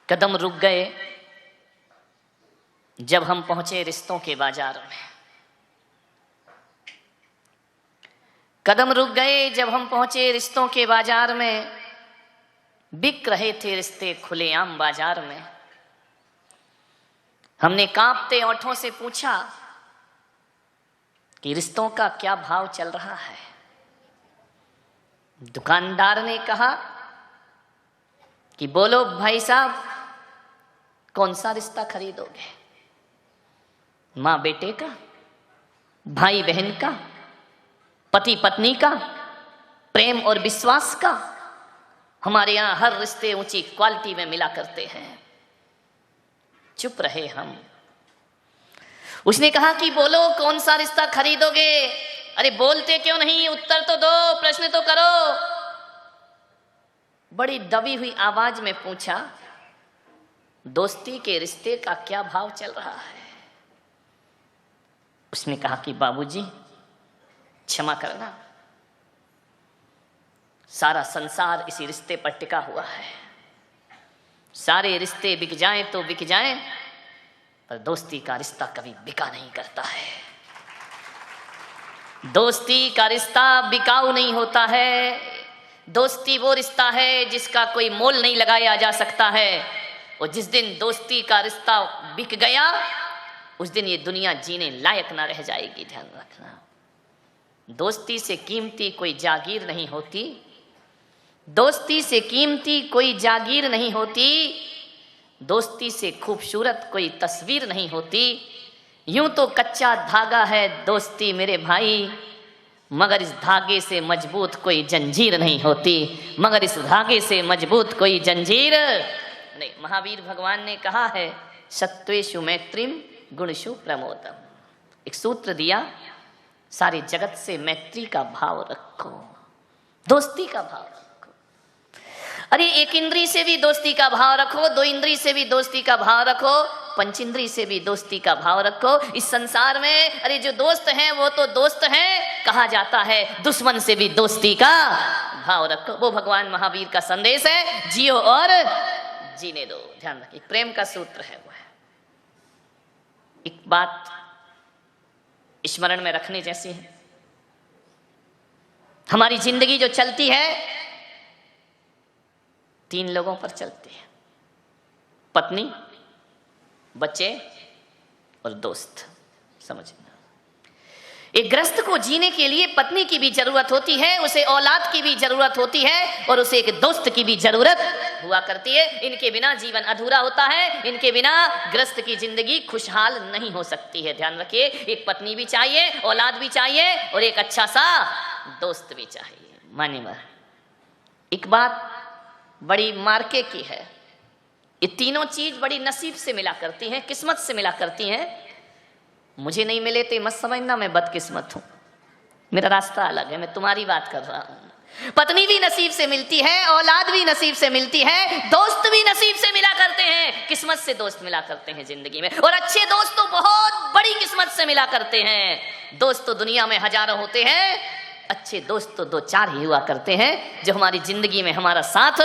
कदम रुक गए जब हम पहुंचे रिश्तों के बाजार में। कदम रुक गए जब हम पहुंचे रिश्तों के बाजार में। बिक रहे थे रिश्ते खुलेआम बाजार में। हमने कांपते ओंठों से पूछा कि रिश्तों का क्या भाव चल रहा है। दुकानदार ने कहा कि बोलो भाई साहब, कौन सा रिश्ता खरीदोगे? माँ बेटे का, भाई बहन का, पति पत्नी का, प्रेम और विश्वास का? हमारे यहाँ हर रिश्ते ऊंची क्वालिटी में मिला करते हैं। चुप रहे हम। उसने कहा कि बोलो कौन सा रिश्ता खरीदोगे? अरे बोलते क्यों नहीं? उत्तर तो दो, प्रश्न तो करो। बड़ी दबी हुई आवाज में पूछा, दोस्ती के रिश्ते का क्या भाव चल रहा है? उसने कहा कि बाबूजी क्षमा करना, सारा संसार इसी रिश्ते पर टिका हुआ है। सारे रिश्ते बिक जाएं तो बिक जाएं, पर दोस्ती का रिश्ता कभी बिका नहीं करता है। दोस्ती का रिश्ता बिकाऊ नहीं होता है। दोस्ती वो रिश्ता है जिसका कोई मोल नहीं लगाया जा सकता है। और जिस दिन दोस्ती का रिश्ता बिक गया, उस दिन ये दुनिया जीने लायक ना रह जाएगी। ध्यान रखना, दोस्ती से कीमती कोई जागीर नहीं होती। दोस्ती से कीमती कोई जागीर नहीं होती। दोस्ती से खूबसूरत कोई तस्वीर नहीं होती। यूं तो कच्चा धागा है दोस्ती मेरे भाई, मगर इस धागे से मजबूत कोई जंजीर नहीं होती। मगर इस धागे से मजबूत कोई जंजीर नहीं। महावीर भगवान ने कहा है, सत्वेषु मैत्रीम गुणषु प्रमोदम। एक सूत्र दिया, सारे जगत से मैत्री का भाव रखो, दोस्ती का भाव रखो। अरे एक इंद्री से भी दोस्ती का भाव रखो, दो इंद्री से भी दोस्ती का भाव रखो, पंचेंद्री से भी दोस्ती का भाव रखो। इस संसार में अरे जो दोस्त हैं वो तो दोस्त हैं, कहा जाता है दुश्मन से भी दोस्ती का भाव रखो। वो भगवान महावीर का संदेश है, जियो और जीने दो। ध्यान रखिए, प्रेम का सूत्र है वो है। एक बात स्मरण में रखने जैसी है, हमारी जिंदगी जो चलती है तीन लोगों पर चलती है, पत्नी, बच्चे और दोस्त। समझना, एक गृहस्थ को जीने के लिए पत्नी की भी जरूरत होती है, उसे औलाद की भी जरूरत होती है, और उसे एक दोस्त की भी जरूरत हुआ करती है। इनके बिना जीवन अधूरा होता है। इनके बिना गृहस्थ की जिंदगी खुशहाल नहीं हो सकती है। ध्यान रखिए, एक पत्नी भी चाहिए, औलाद भी चाहिए, और एक अच्छा सा दोस्त भी चाहिए। मानिए, एक बात बड़ी मार्के की है, ये तीनों चीज बड़ी नसीब से मिला करती हैं, किस्मत से मिला करती हैं। मुझे नहीं मिले तो मत समझना मैं बदकिस्मत हूं, मेरा रास्ता अलग है, मैं तुम्हारी बात कर रहा हूं। पत्नी भी नसीब से मिलती है, औलाद भी नसीब से मिलती है, दोस्त भी नसीब से मिला करते हैं, किस्मत से दोस्त मिला करते हैं जिंदगी में। और अच्छे दोस्त तो बहुत बड़ी किस्मत से मिला करते हैं। दोस्त तो दुनिया में हजारों होते हैं, अच्छे दोस्त तो दो चार ही हुआ करते हैं जो हमारी जिंदगी में हमारा साथ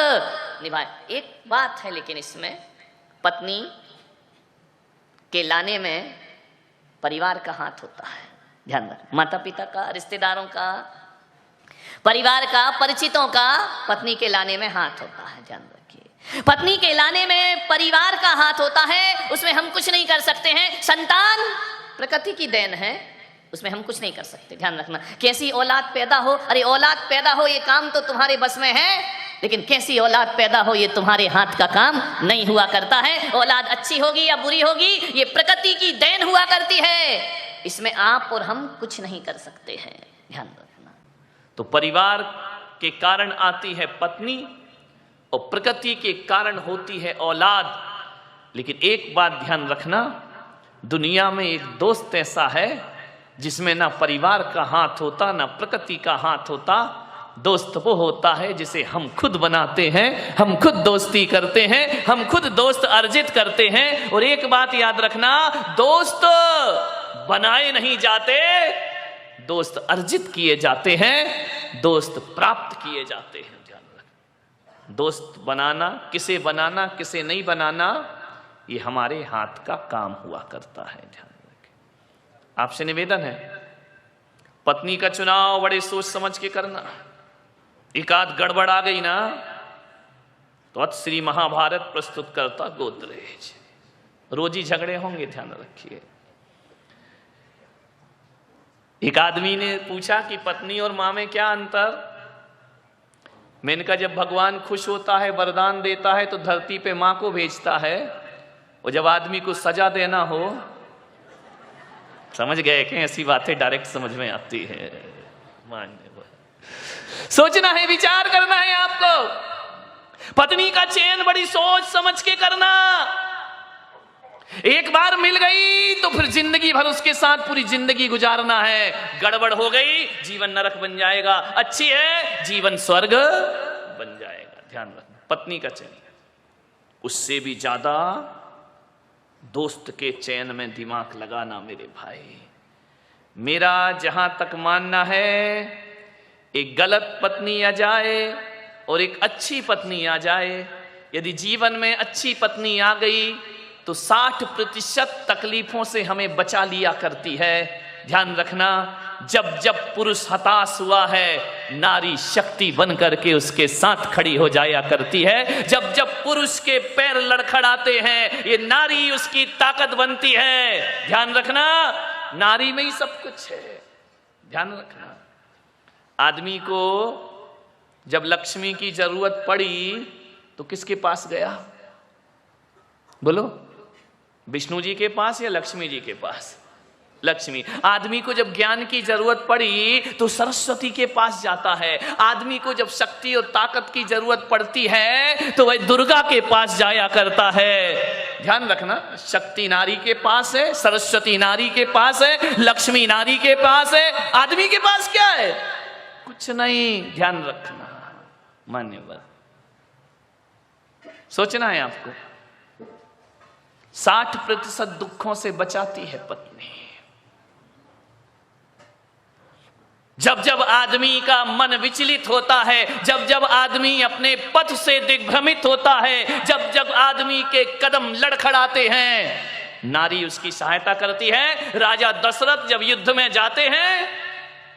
निभाए। एक बात है लेकिन इसमें, पत्नी के लाने में परिवार का हाथ होता है। ध्यान रख, माता पिता का, रिश्तेदारों का, परिवार का, परिचितों का पत्नी के लाने में हाथ होता है। ध्यान रखिए, पत्नी के लाने में परिवार का हाथ होता है, उसमें हम कुछ नहीं कर सकते हैं। संतान प्रकृति की देन है, उसमें हम कुछ नहीं कर सकते। ध्यान रखना, कैसी औलाद पैदा हो, अरे औलाद पैदा हो ये काम तो तुम्हारे बस में है, लेकिन कैसी औलाद पैदा हो ये तुम्हारे हाथ का काम नहीं हुआ करता है। औलाद अच्छी होगी या बुरी होगी ये प्रकृति की देन हुआ करती है, इसमें आप और हम कुछ नहीं कर सकते हैं। ध्यान रखना, तो परिवार के कारण आती है पत्नी और प्रकृति के कारण होती है औलाद। लेकिन एक बात ध्यान रखना, दुनिया में एक दोस्त ऐसा है जिसमें ना परिवार का हाथ होता ना प्रकृति का हाथ होता। दोस्त वो होता है जिसे हम खुद बनाते हैं, हम खुद दोस्ती करते हैं, हम खुद दोस्त अर्जित करते हैं। और एक बात याद रखना, दोस्त बनाए नहीं जाते, दोस्त अर्जित किए जाते हैं, दोस्त प्राप्त किए जाते हैं। ध्यान रखना, दोस्त बनाना, किसे नहीं बनाना, ये हमारे हाथ का काम हुआ करता है। ध्यान रखें। आपसे निवेदन है, पत्नी का चुनाव बड़े सोच समझ के करना। एक आध गड़बड़ आ गई ना तो अत श्री महाभारत प्रस्तुत करता गोदरेज, रोजी झगड़े होंगे, ध्यान रखिए। एक आदमी ने पूछा कि पत्नी और मां में क्या अंतर? मैंने कहा जब भगवान खुश होता है, वरदान देता है तो धरती पे मां को भेजता है, और जब आदमी को सजा देना हो, समझ गए कि ऐसी बातें डायरेक्ट समझ में आती है। सोचना है, विचार करना है आपको। पत्नी का चयन बड़ी सोच समझ के करना। एक बार मिल गई तो फिर जिंदगी भर उसके साथ पूरी जिंदगी गुजारना है। गड़बड़ हो गई जीवन नरक बन जाएगा, अच्छी है जीवन स्वर्ग बन जाएगा। ध्यान रखना, पत्नी का चयन। उससे भी ज्यादा दोस्त के चयन में दिमाग लगाना मेरे भाई। मेरा जहां तक मानना है, एक गलत पत्नी आ जाए और एक अच्छी पत्नी आ जाए, यदि जीवन में अच्छी पत्नी आ गई तो 60% तकलीफों से हमें बचा लिया करती है। ध्यान रखना, जब जब पुरुष हताश हुआ है, नारी शक्ति बन करके उसके साथ खड़ी हो जाया करती है। जब जब पुरुष के पैर लड़खड़ाते हैं, ये नारी उसकी ताकत बनती है। ध्यान रखना, नारी में ही सब कुछ है। ध्यान रखना, आदमी को जब लक्ष्मी की जरूरत पड़ी तो किसके पास गया? बोलो, विष्णु जी के पास या लक्ष्मी जी के पास? लक्ष्मी। आदमी को जब ज्ञान की जरूरत पड़ी तो सरस्वती के पास जाता है। आदमी को जब शक्ति और ताकत की जरूरत पड़ती है तो वह दुर्गा के पास जाया करता है। ध्यान रखना, शक्ति नारी के पास है, सरस्वती नारी के पास है, लक्ष्मी नारी के पास है। आदमी के पास क्या है? कुछ नहीं। ध्यान रखना, मान्यवर। सोचना है आपको, 60% दुखों से बचाती है पत्नी। जब जब आदमी का मन विचलित होता है, जब जब आदमी अपने पथ से दिग्भ्रमित होता है, जब जब आदमी के कदम लड़खड़ाते हैं, नारी उसकी सहायता करती है। राजा दशरथ जब युद्ध में जाते हैं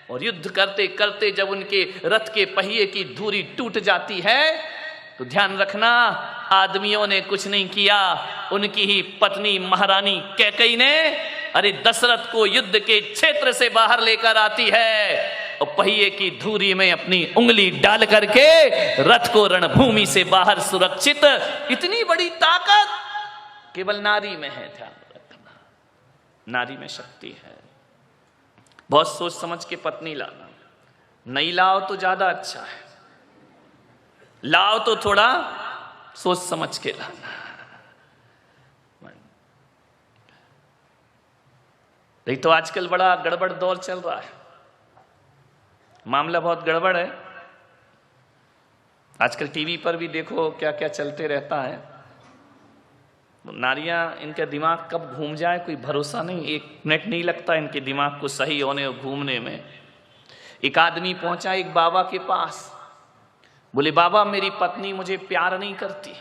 और युद्ध करते करते जब उनके रथ के पहिए की धुरी टूट जाती है तो ध्यान रखना, आदमियों ने कुछ नहीं किया, उनकी ही पत्नी महारानी कैकेयी ने अरे दशरथ को युद्ध के क्षेत्र से बाहर लेकर आती है और पहिए की धुरी में अपनी उंगली डाल करके रथ को रणभूमि से बाहर सुरक्षित। इतनी बड़ी ताकत केवल नारी में है। ध्यान रखना, नारी में शक्ति है। बहुत सोच समझ के पत्नी लाना। नहीं लाओ तो ज्यादा अच्छा है, लाओ तो थोड़ा सोच समझ के लाना। नहीं तो आजकल बड़ा गड़बड़ दौर चल रहा है, मामला बहुत गड़बड़ है। आजकल टीवी पर भी देखो क्या क्या चलते रहता है। नारियां, इनका दिमाग कब घूम जाए कोई भरोसा नहीं। 1 मिनट नहीं लगता इनके दिमाग को सही होने और घूमने में। एक आदमी पहुंचा एक बाबा के पास, बोले बाबा मेरी पत्नी मुझे प्यार नहीं करती।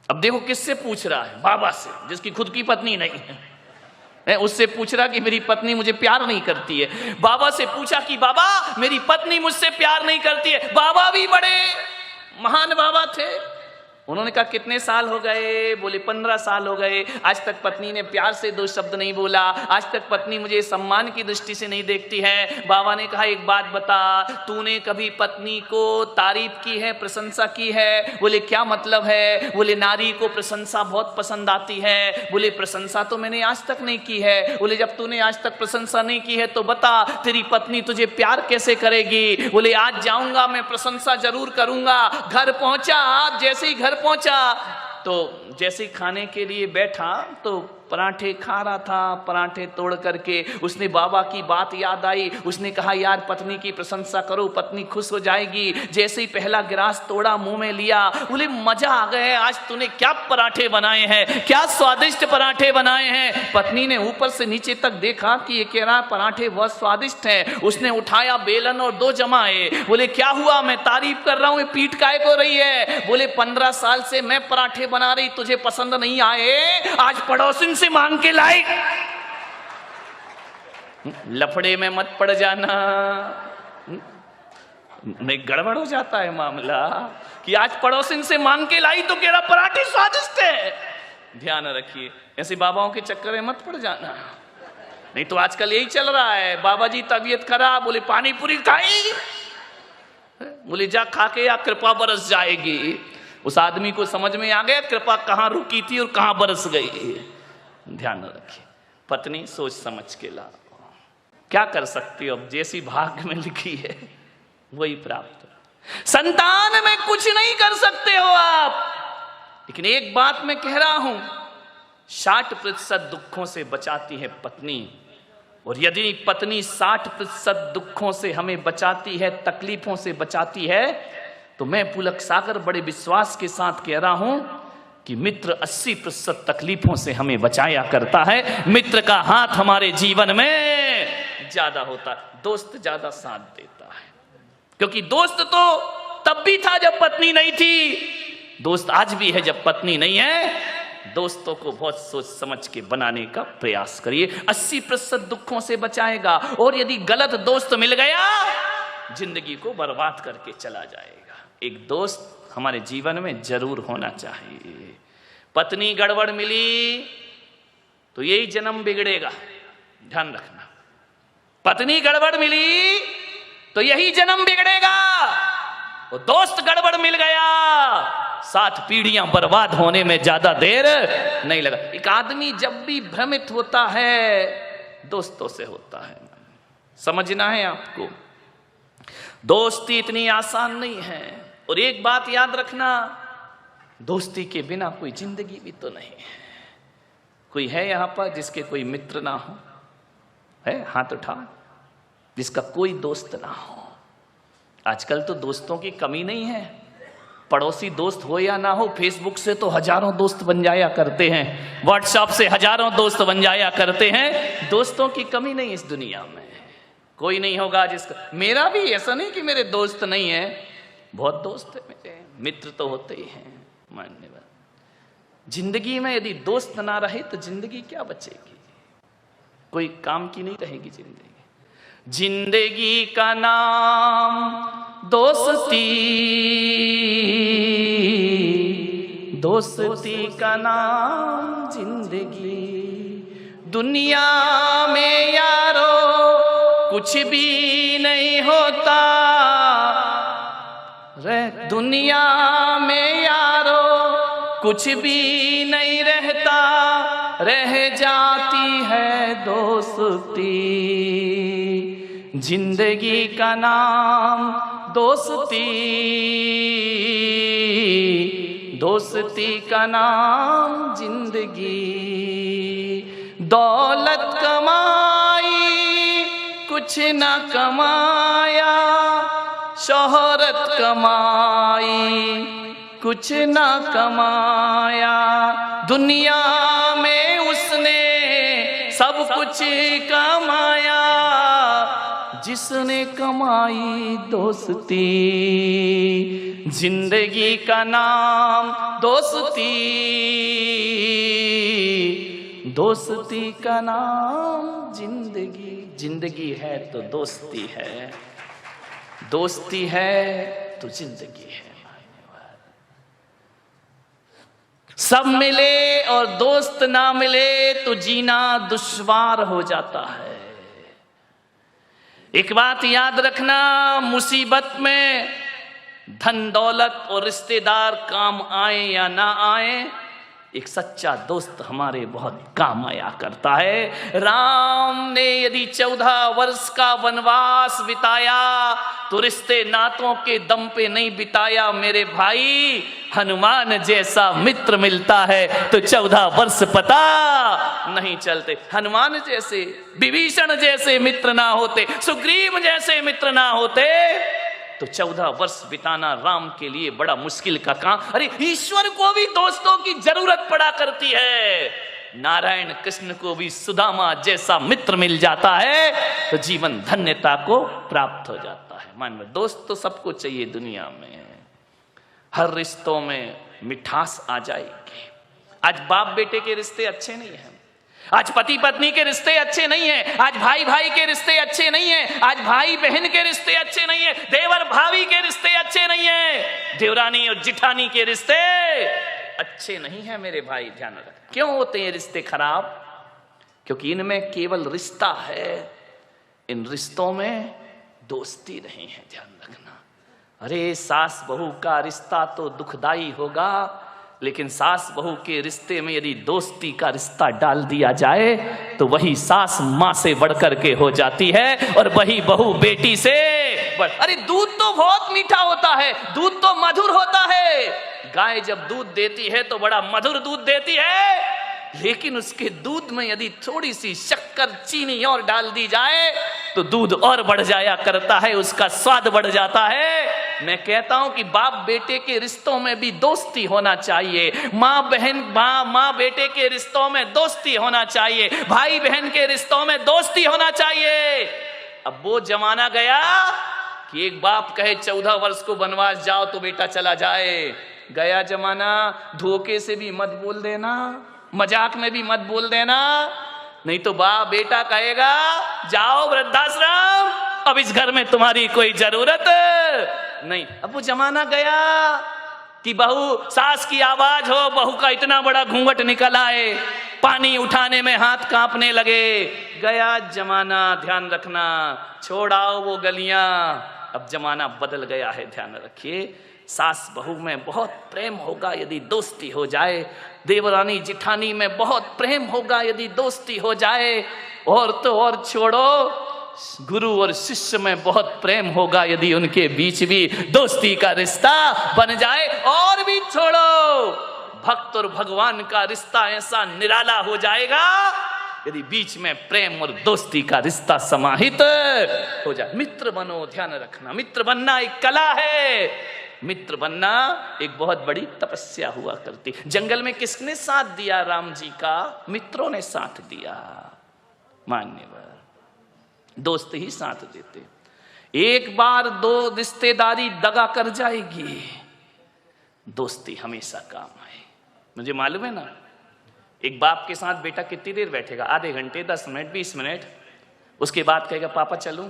अब देखो किससे पूछ रहा है? बाबा से, जिसकी खुद की पत्नी नहीं है। उससे पूछ रहा कि मेरी पत्नी मुझे प्यार नहीं करती है। बाबा से पूछा कि बाबा मेरी पत्नी मुझसे प्यार नहीं करती है। बाबा भी बड़े महान बाबा थे। उन्होंने कहा कितने साल हो गए? बोले 15 साल हो गए। आज तक पत्नी ने प्यार से 2 शब्द नहीं बोला। आज तक पत्नी मुझे सम्मान की दृष्टि से नहीं देखती है। बाबा ने कहा एक बात बता, तूने कभी पत्नी को तारीफ की है, प्रशंसा की है? बोले क्या मतलब है? बोले नारी को प्रशंसा बहुत पसंद आती है। बोले प्रशंसा तो मैंने आज तक नहीं की है। बोले जब तूने आज तक प्रशंसा नहीं की है तो बता तेरी पत्नी तुझे प्यार कैसे करेगी? बोले आज जाऊंगा मैं प्रशंसा जरूर करूंगा। घर पहुंचा, जैसे ही घर पहुंचा तो जैसे ही खाने के लिए बैठा तो पराठे खा रहा था, पराठे तोड़ करके उसने बाबा की बात याद आई। उसने कहा यार पत्नी की प्रशंसा करो, पत्नी खुश हो जाएगी। जैसे ही पहला गिलास तोड़ा, मुंह में लिया, बोले मजा आ गया, आज तूने क्या पराठे बनाए हैं, क्या स्वादिष्ट पराठे बनाए हैं। पत्नी ने ऊपर से नीचे तक देखा कि ये कह रहा पराठे बहुत स्वादिष्ट हैं। उसने उठाया बेलन और 2 जमाए। बोले क्या हुआ, मैं तारीफ कर रहा हूं, ये पीठ काहे को रही है। बोले 15 साल से मैं पराठे बना रही, तुझे पसंद नहीं आए, आज पड़ोसिन से मांग के लाई। लफड़े में मत पड़ जाना, नहीं गड़बड़ हो जाता है मामला कि आज पड़ोसिन से मांग के लाई तो कह रहा पराठे स्वादिष्ट है। ध्यान रखिए, ऐसे बाबाओं के चक्कर में मत पड़ जाना, नहीं तो आजकल यही चल रहा है। बाबा जी तबीयत खराब, बोले पानी पूरी खाई, बोले जा खा के या कृपा बरस जाएगी। उस आदमी को समझ में आ गया कृपा कहां रुकी थी और कहां बरस गई। ध्यान रखिए, पत्नी सोच समझ के ला, क्या कर सकती हो, अब जैसी भाग्य में लिखी है वही प्राप्त। संतान में कुछ नहीं कर सकते हो आप, लेकिन एक बात मैं कह रहा हूं, 60% दुखों से बचाती है पत्नी। और यदि पत्नी 60% दुखों से हमें बचाती है, तकलीफों से बचाती है, तो मैं पुलक सागर बड़े विश्वास के साथ कह रहा हूं कि मित्र 80% तकलीफों से हमें बचाया करता है। मित्र का हाथ हमारे जीवन में ज्यादा होता है, दोस्त ज्यादा साथ देता है। क्योंकि दोस्त तो तब भी था जब पत्नी नहीं थी, दोस्त आज भी है जब पत्नी नहीं है। दोस्तों को बहुत सोच समझ के बनाने का प्रयास करिए, 80% दुखों से बचाएगा। और यदि गलत दोस्त मिल गया, जिंदगी को बर्बाद करके चला जाएगा। एक दोस्त हमारे जीवन में जरूर होना चाहिए। पत्नी गड़बड़ मिली तो यही जन्म बिगड़ेगा, ध्यान रखना। पत्नी गड़बड़ मिली तो यही जन्म बिगड़ेगा, और दोस्त गड़बड़ मिल गया, 7 पीढ़ियां बर्बाद होने में ज्यादा देर नहीं लगा। एक आदमी जब भी भ्रमित होता है, दोस्तों से होता है। समझना है आपको, दोस्ती इतनी आसान नहीं है। और एक बात याद रखना, दोस्ती के बिना कोई जिंदगी भी तो नहीं है। कोई है यहां पर जिसके कोई मित्र ना हो? है? हाथ उठा, जिसका कोई दोस्त ना हो। आजकल तो दोस्तों की कमी नहीं है, पड़ोसी दोस्त हो या ना हो, फेसबुक से तो हजारों दोस्त बन जाया करते हैं, व्हाट्सएप से हजारों दोस्त बन जाया करते हैं। दोस्तों की कमी नहीं इस दुनिया में, कोई नहीं होगा जिसका। मेरा भी ऐसा नहीं कि मेरे दोस्त नहीं है, बहुत दोस्त है मेरे, मित्र तो होते ही हैं। मान्यवर, जिंदगी में यदि दोस्त ना रहे तो जिंदगी क्या बचेगी, कोई काम की नहीं रहेगी जिंदगी। जिंदगी का नाम दोस्ती, दोस्ती का नाम जिंदगी। दुनिया में यारो कुछ भी नहीं होता रे, दुनिया में यारो कुछ भी नहीं रहता, रह जाती है दोस्ती। जिंदगी का नाम दोस्ती, दोस्ती का नाम जिंदगी। दौलत कमाई कुछ न कमाया, शोहरत कमाई कुछ न कमाया, दुनिया में उसने सब कुछ कमाया, जिसने कमाई दोस्ती। जिंदगी का नाम दोस्ती, दोस्ती का नाम जिंदगी। जिंदगी है तो दोस्ती है, दोस्ती है तो जिंदगी है। सब मिले और दोस्त ना मिले तो जीना दुश्वार हो जाता है। एक बात याद रखना, मुसीबत में धन दौलत और रिश्तेदार काम आए या ना आए, एक सच्चा दोस्त हमारे बहुत काम आया करता है। राम ने यदि 14 वर्ष का वनवास बिताया तो रिश्ते नातों के दम पे नहीं बिताया मेरे भाई। हनुमान जैसा मित्र मिलता है तो 14 वर्ष पता नहीं चलते। हनुमान जैसे, विभीषण जैसे मित्र ना होते, सुग्रीव जैसे मित्र ना होते तो 14 वर्ष बिताना राम के लिए बड़ा मुश्किल का काम। अरे ईश्वर को भी दोस्तों की जरूरत पड़ा करती है। नारायण कृष्ण को भी सुदामा जैसा मित्र मिल जाता है तो जीवन धन्यता को प्राप्त हो जाता है। मान लो दोस्त तो सबको चाहिए दुनिया में, हर रिश्तों में मिठास आ जाएगी। आज बाप बेटे के रिश्ते अच्छे नहीं हैं, आज पति पत्नी के रिश्ते अच्छे नहीं हैं, आज भाई भाई के रिश्ते अच्छे नहीं हैं, आज भाई बहन के रिश्ते अच्छे नहीं हैं, देवर भाभी के रिश्ते अच्छे नहीं हैं, देवरानी और जिठानी के रिश्ते अच्छे नहीं हैं मेरे भाई। ध्यान रख, क्यों होते हैं रिश्ते खराब? क्योंकि इनमें केवल रिश्ता है, इन रिश्तों में दोस्ती नहीं है। ध्यान रखना। अरे सास बहू का रिश्ता तो दुखदाई होगा, लेकिन सास बहू के रिश्ते में यदि दोस्ती का रिश्ता डाल दिया जाए तो वही सास माँ से बढ़कर के हो जाती है और वही बहू बेटी से अरे दूध तो बहुत मीठा होता है, दूध तो मधुर होता है। गाय जब दूध देती है तो बड़ा मधुर दूध देती है, लेकिन उसके दूध में यदि थोड़ी सी शक्कर चीनी और डाल दी जाए तो दूध और बढ़ जाया करता है, उसका स्वाद बढ़ जाता है। मैं कहता हूं कि बाप बेटे के रिश्तों में भी दोस्ती होना चाहिए, माँ बहन माँ बेटे के रिश्तों में दोस्ती होना चाहिए, भाई बहन के रिश्तों में दोस्ती होना चाहिए। अब वो जमाना गया कि एक बाप कहे 14 वर्ष को वनवास जाओ तो बेटा चला जाए। गया जमाना। धोखे से भी मत बोल देना, मजाक में भी मत बोल देना, नहीं तो बाप बेटा कहेगा जाओ वृद्धाश्रम, अब इस घर में तुम्हारी कोई जरूरत नहीं। अब वो जमाना गया कि बहू, सास की आवाज हो, बहू का इतना बड़ा घूंघट निकल आए, पानी उठाने में हाथ कांपने लगे। गया जमाना। ध्यान रखना, छोड़ाओ वो गलियां। अब जमाना बदल गया है, ध्यान रखिए। सास बहू में बहुत प्रेम होगा यदि दोस्ती हो जाए, देवरानी जिठानी में बहुत प्रेम होगा यदि दोस्ती हो जाए, और तो और छोड़ो, गुरु और शिष्य में बहुत प्रेम होगा यदि उनके बीच भी दोस्ती का रिश्ता बन जाए, और भी छोड़ो, भक्त और भगवान का रिश्ता ऐसा निराला हो जाएगा यदि बीच में प्रेम और दोस्ती का रिश्ता समाहित हो जाए। मित्र बनो। ध्यान रखना, मित्र बनना एक कला है, मित्र बनना एक बहुत बड़ी तपस्या हुआ करती। जंगल में किसने साथ दिया राम जी का? मित्रों ने साथ दिया। मान्यवर, दोस्त ही साथ देते। एक बार दो रिश्तेदारी दगा कर जाएगी, दोस्ती हमेशा काम आए। मुझे मालूम है ना, एक बाप के साथ बेटा कितनी देर बैठेगा? आधे घंटे, 10 मिनट, 20 मिनट। उसके बाद कहेगा पापा चलूं।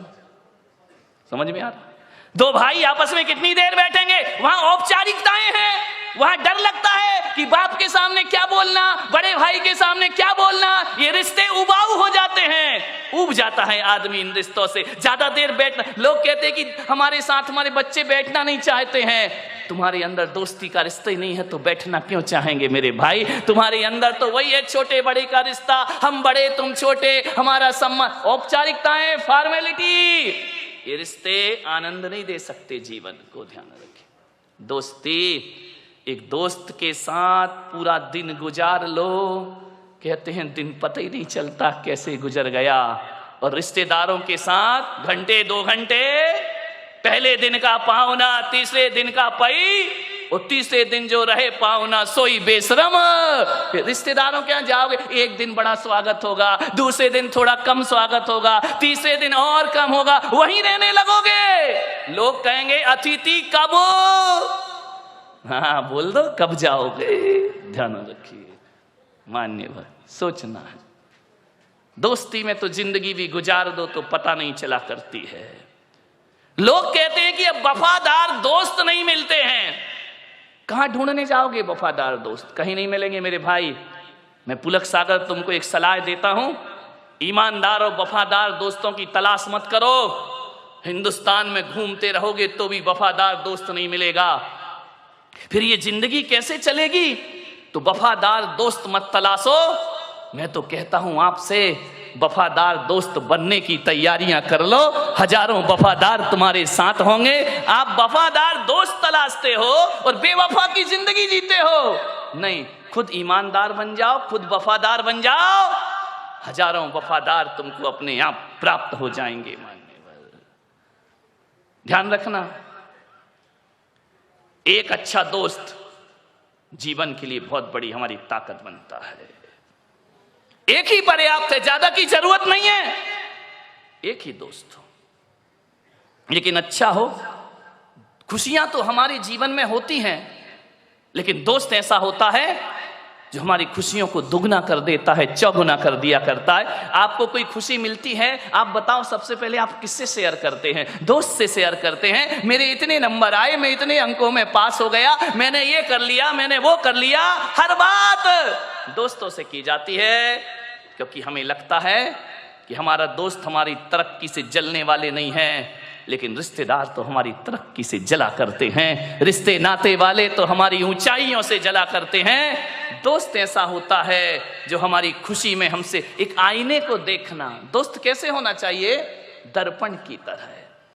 समझ में आ रहा? दो भाई आपस में कितनी देर बैठेंगे? वहां औपचारिकताएं हैं, वहां डर लगता है कि बाप के सामने क्या बोलना, बड़े भाई के सामने क्या बोलना। ये रिश्ते उबाऊ हो जाते हैं, उब जाता है आदमी इन रिश्तों से। ज्यादा देर बैठना, लोग कहते हैं कि हमारे साथ हमारे बच्चे बैठना नहीं चाहते हैं। तुम्हारे अंदर दोस्ती का रिश्ता ही नहीं है तो बैठना क्यों चाहेंगे मेरे भाई? तुम्हारे अंदर तो वही है छोटे बड़े का रिश्ता, हम बड़े तुम छोटे, हमारा सम्मान। औपचारिकताएं, फॉर्मेलिटी, ये रिश्ते आनंद नहीं दे सकते जीवन को। ध्यान रखें, दोस्ती, एक दोस्त के साथ पूरा दिन गुजार लो, कहते हैं दिन पता ही नहीं चलता कैसे गुजर गया। और रिश्तेदारों के साथ घंटे 2 घंटे, पहले दिन का पाहुना, तीसरे दिन का पई, और तीसरे दिन जो रहे पाहुना सोई बेशरम। रिश्तेदारों के यहाँ जाओगे, एक दिन बड़ा स्वागत होगा, दूसरे दिन थोड़ा कम स्वागत होगा, तीसरे दिन और कम होगा, वहीं रहने लगोगे। लोग कहेंगे अतिथि कब? हाँ बोल दो, कब जाओगे? ध्यान रखिए मान्यवर, सोचना है। दोस्ती में तो जिंदगी भी गुजार दो तो पता नहीं चला करती है। लोग कहते हैं कि अब वफादार दोस्त नहीं मिलते हैं। कहां ढूंढने जाओगे वफादार दोस्त? कहीं नहीं मिलेंगे मेरे भाई। मैं पुलक सागर तुमको एक सलाह देता हूं, ईमानदार और वफादार दोस्तों की तलाश मत करो। हिंदुस्तान में घूमते रहोगे तो भी वफादार दोस्त नहीं मिलेगा। फिर ये जिंदगी कैसे चलेगी? तो वफादार दोस्त मत तलाशो। मैं तो कहता हूं आपसे, वफादार दोस्त बनने की तैयारियां कर लो, हजारों वफादार तुम्हारे साथ होंगे। आप वफादार दोस्त तलाशते हो और बेवफा की जिंदगी जीते हो। नहीं, खुद ईमानदार बन जाओ, खुद वफादार बन जाओ, हजारों वफादार तुमको अपने आप प्राप्त हो जाएंगे। ध्यान रखना, एक अच्छा दोस्त जीवन के लिए बहुत बड़ी हमारी ताकत बनता है। एक ही पर्याप्त है, ज्यादा की जरूरत नहीं है। एक ही दोस्त हो, लेकिन अच्छा हो। खुशियां तो हमारे जीवन में होती हैं, लेकिन दोस्त ऐसा होता है जो हमारी खुशियों को दुगना कर देता है, चौगुना कर दिया करता है। आपको कोई खुशी मिलती है, आप बताओ सबसे पहले आप किससे शेयर करते हैं? दोस्त से शेयर करते हैं। मेरे इतने नंबर आए, मैं इतने अंकों में पास हो गया, मैंने ये कर लिया, मैंने वो कर लिया। हर बात दोस्तों से की जाती है, क्योंकि हमें लगता है कि हमारा दोस्त हमारी तरक्की से जलने वाले नहीं है, लेकिन रिश्तेदार तो हमारी तरक्की से जला करते हैं। रिश्ते नाते वाले तो हमारी ऊंचाइयों से जला करते हैं। दोस्त ऐसा होता है जो हमारी खुशी में हमसे एक आईने को देखना। दोस्त कैसे होना चाहिए? दर्पण की तरह है।